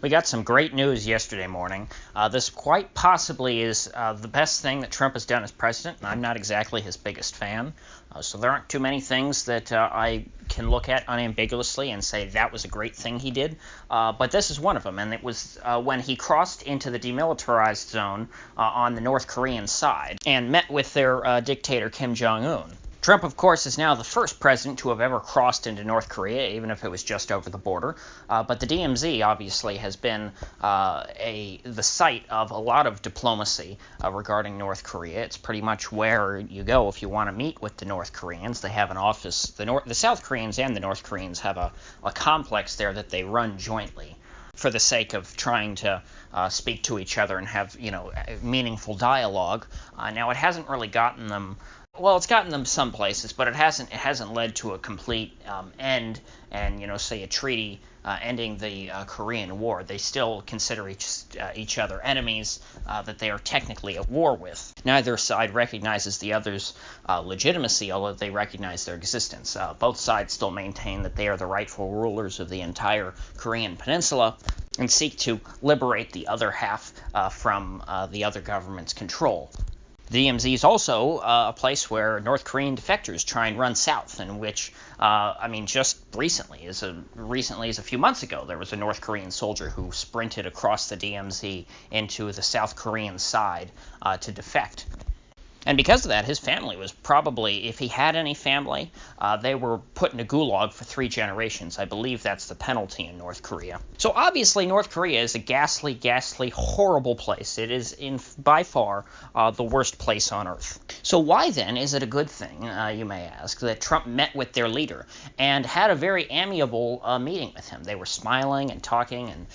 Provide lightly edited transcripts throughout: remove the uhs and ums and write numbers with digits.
We got some great news yesterday morning. This quite possibly is the best thing that Trump has done as president, and I'm not exactly his biggest fan. So there aren't too many things that I can look at unambiguously and say that was a great thing he did. But this is one of them, and it was when he crossed into the demilitarized zone on the North Korean side and met with their dictator Kim Jong Un. Trump, of course, is now the first president to have ever crossed into North Korea, even if it was just over the border. But the DMZ obviously has been the site of a lot of diplomacy regarding North Korea. It's pretty much where you go if you want to meet with the North Koreans. They have an office. The South Koreans and the North Koreans have a complex there that they run jointly for the sake of trying to speak to each other and have, meaningful dialogue. Now, it hasn't really gotten them. Well, it's gotten them some places, but it hasn't led to a complete end and, say a treaty ending the Korean War. They still consider each other enemies that they are technically at war with. Neither side recognizes the other's legitimacy, although they recognize their existence. Both sides still maintain that they are the rightful rulers of the entire Korean peninsula and seek to liberate the other half from the other government's control. The DMZ is also a place where North Korean defectors try and run south, in which, just recently as a few months ago, there was a North Korean soldier who sprinted across the DMZ into the South Korean side to defect. And because of that, his family was probably, if he had any family, they were put in a gulag for 3 generations. I believe that's the penalty in North Korea. So obviously North Korea is a ghastly, horrible place. It is by far the worst place on earth. So why then is it a good thing, you may ask, that Trump met with their leader and had a very amiable meeting with him? They were smiling and talking, and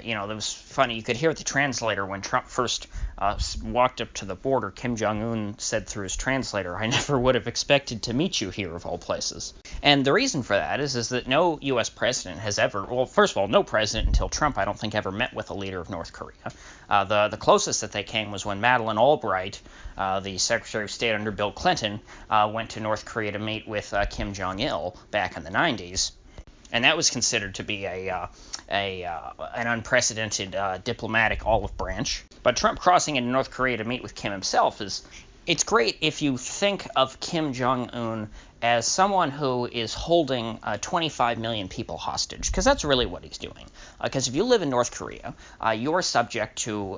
it was funny. You could hear the translator when Trump first walked up to the border. Kim Jong Un said through his translator, "I never would have expected to meet you here, of all places." And the reason for that is that no U.S. president has ever, well, first of all, no president until Trump, I don't think, ever met with a leader of North Korea. The closest that they came was when Madeleine Albright, the Secretary of State under Bill Clinton, went to North Korea to meet with Kim Jong Il back in the 90s. And that was considered to be an unprecedented diplomatic olive branch. But Trump crossing into North Korea to meet with Kim himself it's great if you think of Kim Jong Un as someone who is holding 25 million people hostage, because that's really what he's doing. Because if you live in North Korea, you're subject to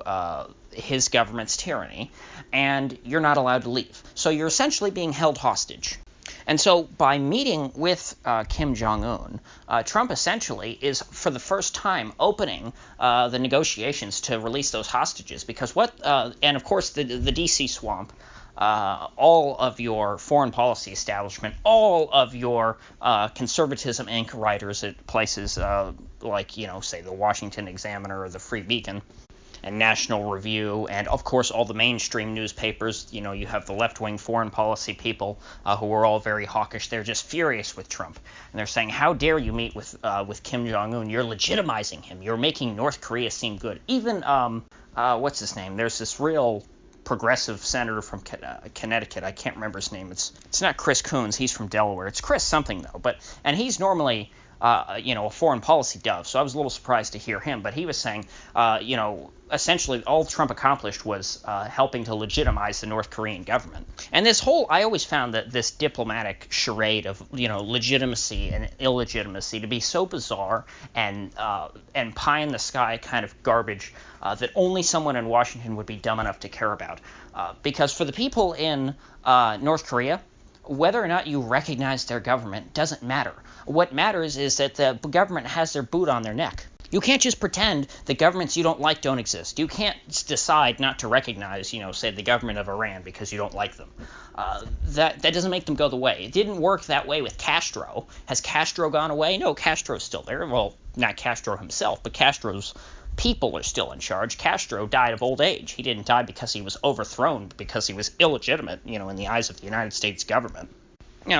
his government's tyranny, and you're not allowed to leave. So you're essentially being held hostage. And so by meeting with Kim Jong Un, Trump essentially is, for the first time, opening the negotiations to release those hostages. Because and of course the D.C. swamp, all of your foreign policy establishment, all of your conservatism Inc. writers at places like, say the Washington Examiner or the Free Beacon, and National Review, and of course all the mainstream newspapers. You have the left-wing foreign policy people who are all very hawkish. They're just furious with Trump, and they're saying, how dare you meet with Kim Jong-un? You're legitimizing him. You're making North Korea seem good. Even, what's his name? There's this real progressive senator from Connecticut. I can't remember his name. It's not Chris Coons. He's from Delaware. It's Chris something, though. And he's normally a foreign policy dove, so I was a little surprised to hear him. But he was saying, essentially all Trump accomplished was helping to legitimize the North Korean government. And I always found that this diplomatic charade of, legitimacy and illegitimacy to be so bizarre and pie in the sky kind of garbage that only someone in Washington would be dumb enough to care about. Because for the people in North Korea, whether or not you recognize their government doesn't matter. What matters is that the government has their boot on their neck. You can't just pretend that governments you don't like don't exist. You can't decide not to recognize, say the government of Iran because you don't like them. That doesn't make them go the way. It didn't work that way with Castro. Has Castro gone away? No, Castro's still there. Well, not Castro himself, but Castro's people are still in charge. Castro died of old age. He didn't die because he was overthrown, but because he was illegitimate, in the eyes of the United States government.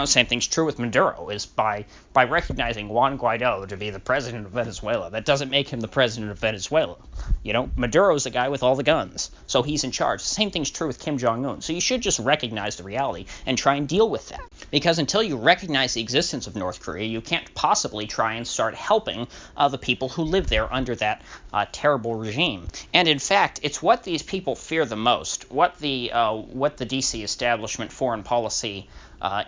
Same thing's true with Maduro, is by recognizing Juan Guaido to be the president of Venezuela, that doesn't make him the president of Venezuela. Maduro's the guy with all the guns, so he's in charge. The same thing's true with Kim Jong Un. So you should just recognize the reality and try and deal with that. Because until you recognize the existence of North Korea, you can't possibly try and start helping the people who live there under that terrible regime. And in fact, it's what these people fear the most, what the DC establishment foreign policy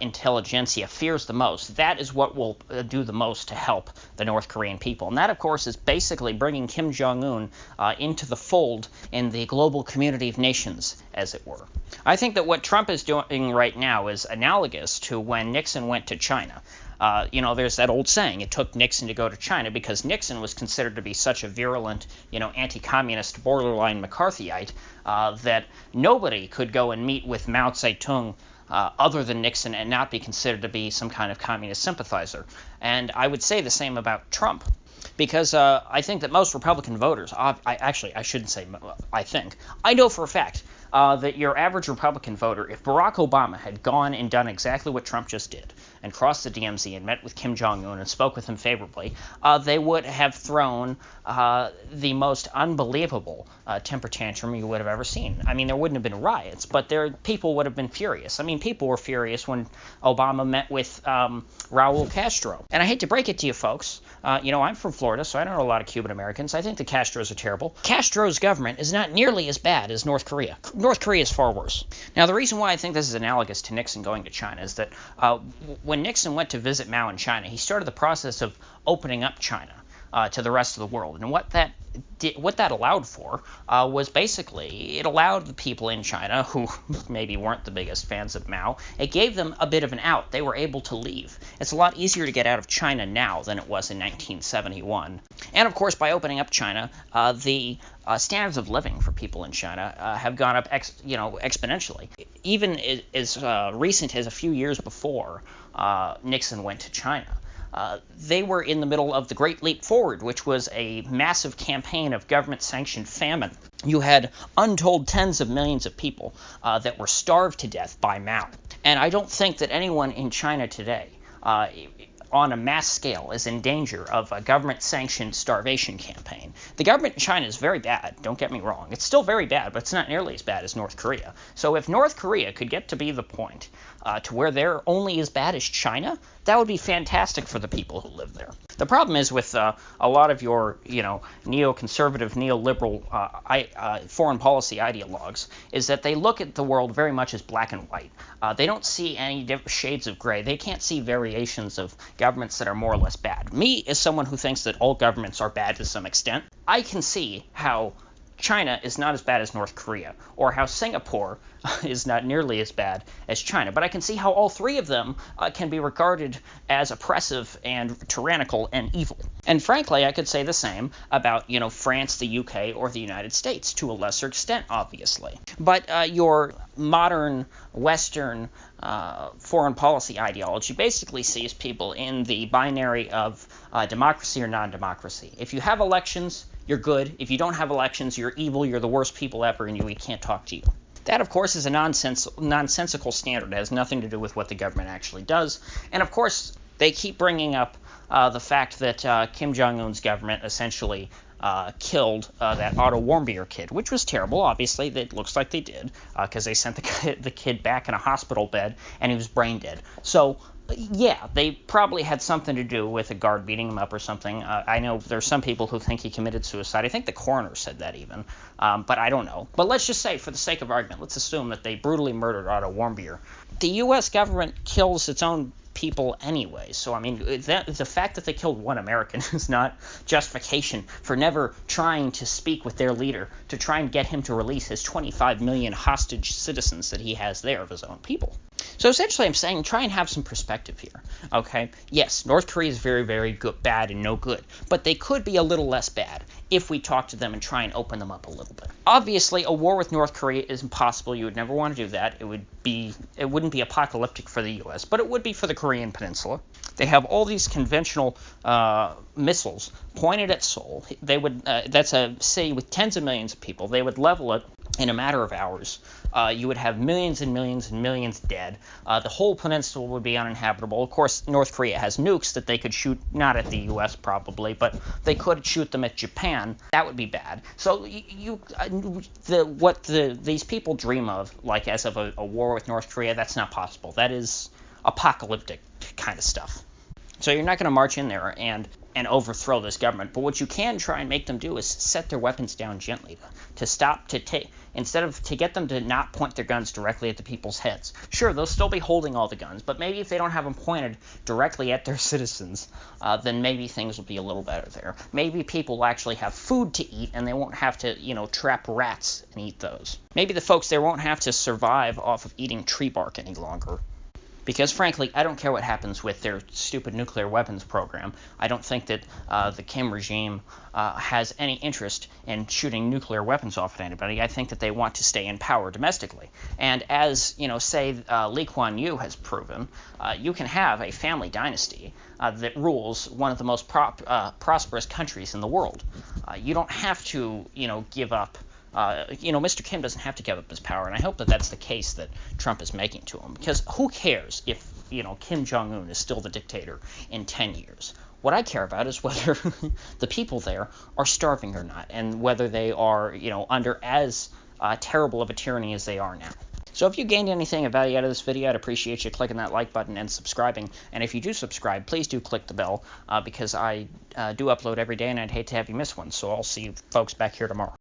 intelligentsia fears the most. That is what will do the most to help the North Korean people. And that, of course, is basically bringing Kim Jong Un into the fold in the global community of nations, as it were. I think that what Trump is doing right now is analogous to when Nixon went to China. There's that old saying, it took Nixon to go to China, because Nixon was considered to be such a virulent, anti-communist, borderline McCarthyite, that nobody could go and meet with Mao Zedong other than Nixon and not be considered to be some kind of communist sympathizer. And I would say the same about Trump, because I think that most Republican voters, I shouldn't say I think, I know for a fact that your average Republican voter, if Barack Obama had gone and done exactly what Trump just did, and crossed the DMZ and met with Kim Jong Un and spoke with him favorably, they would have thrown the most unbelievable temper tantrum you would have ever seen. I mean, there wouldn't have been riots, but people would have been furious. I mean, people were furious when Obama met with Raul Castro. And I hate to break it to you folks, I'm from Florida, so I don't know a lot of Cuban Americans. I think the Castros are terrible. Castro's government is not nearly as bad as North Korea. North Korea is far worse. Now, the reason why I think this is analogous to Nixon going to China is that when Nixon went to visit Mao in China, he started the process of opening up China to the rest of the world. And what that allowed for was basically, it allowed the people in China who maybe weren't the biggest fans of Mao, it gave them a bit of an out. They were able to leave. It's a lot easier to get out of China now than it was in 1971. And of course, by opening up China, the standards of living for people in China have gone up exponentially. Even as recent as a few years before Nixon went to China, they were in the middle of the Great Leap Forward, which was a massive campaign of government-sanctioned famine. You had untold tens of millions of people that were starved to death by Mao. And I don't think that anyone in China today, on a mass scale, is in danger of a government-sanctioned starvation campaign. The government in China is very bad, don't get me wrong. It's still very bad, but it's not nearly as bad as North Korea. So if North Korea could get to be the point to where they're only as bad as China, that would be fantastic for the people who live there. The problem is with a lot of your, neoconservative, neoliberal foreign policy ideologues is that they look at the world very much as black and white. They don't see any shades of gray. They can't see variations of governments that are more or less bad. Me, as someone who thinks that all governments are bad to some extent, I can see how China is not as bad as North Korea, or how Singapore is not nearly as bad as China. But I can see how all three of them can be regarded as oppressive and tyrannical and evil. And frankly, I could say the same about, France, the UK, or the United States, to a lesser extent, obviously. But your modern Western foreign policy ideology basically sees people in the binary of democracy or non-democracy. If you have elections, you're good. If you don't have elections, you're evil, you're the worst people ever, and we can't talk to you. That, of course, is a nonsensical standard. It has nothing to do with what the government actually does. And, of course, they keep bringing up the fact that Kim Jong Un's government essentially killed that Otto Warmbier kid, which was terrible. Obviously, it looks like they did, because they sent the kid back in a hospital bed, and he was brain dead. So, yeah, they probably had something to do with a guard beating him up or something. I know there's some people who think he committed suicide. I think the coroner said that even, but I don't know. But let's just say, for the sake of argument, let's assume that they brutally murdered Otto Warmbier. The U.S. government kills its own people anyway. So, I mean, the fact that they killed one American is not justification for never trying to speak with their leader to try and get him to release his 25 million hostage citizens that he has there of his own people. So essentially I'm saying try and have some perspective here, okay? Yes, North Korea is very, very good, bad and no good, but they could be a little less bad if we talk to them and try and open them up a little bit. Obviously, a war with North Korea is impossible. You would never want to do that. It wouldn't be apocalyptic for the U.S., but it would be for the Korean Peninsula. They have all these conventional missiles pointed at Seoul. They would that's a city with tens of millions of people. They would level it in a matter of hours, you would have millions and millions and millions dead. The whole peninsula would be uninhabitable. Of course, North Korea has nukes that they could shoot, not at the U.S. probably, but they could shoot them at Japan. That would be bad. So these people dream of, like as of a war with North Korea, that's not possible. That is apocalyptic kind of stuff. So you're not going to march in there and overthrow this government. But what you can try and make them do is set their weapons down gently, to stop, to get them to not point their guns directly at the people's heads. Sure, they'll still be holding all the guns, but maybe if they don't have them pointed directly at their citizens, then maybe things will be a little better there. Maybe people will actually have food to eat, and they won't have to, trap rats and eat those. Maybe the folks there won't have to survive off of eating tree bark any longer. Because, frankly, I don't care what happens with their stupid nuclear weapons program. I don't think that the Kim regime has any interest in shooting nuclear weapons off at anybody. I think that they want to stay in power domestically. And as, say, Lee Kuan Yew has proven, you can have a family dynasty that rules one of the most prosperous countries in the world. You don't have to, give up. Mr. Kim doesn't have to give up his power, and I hope that that's the case that Trump is making to him, because who cares if, Kim Jong Un is still the dictator in 10 years? What I care about is whether the people there are starving or not, and whether they are, under as terrible of a tyranny as they are now. So if you gained anything of value out of this video, I'd appreciate you clicking that like button and subscribing. And if you do subscribe, please do click the bell, because I do upload every day, and I'd hate to have you miss one. So I'll see you folks back here tomorrow.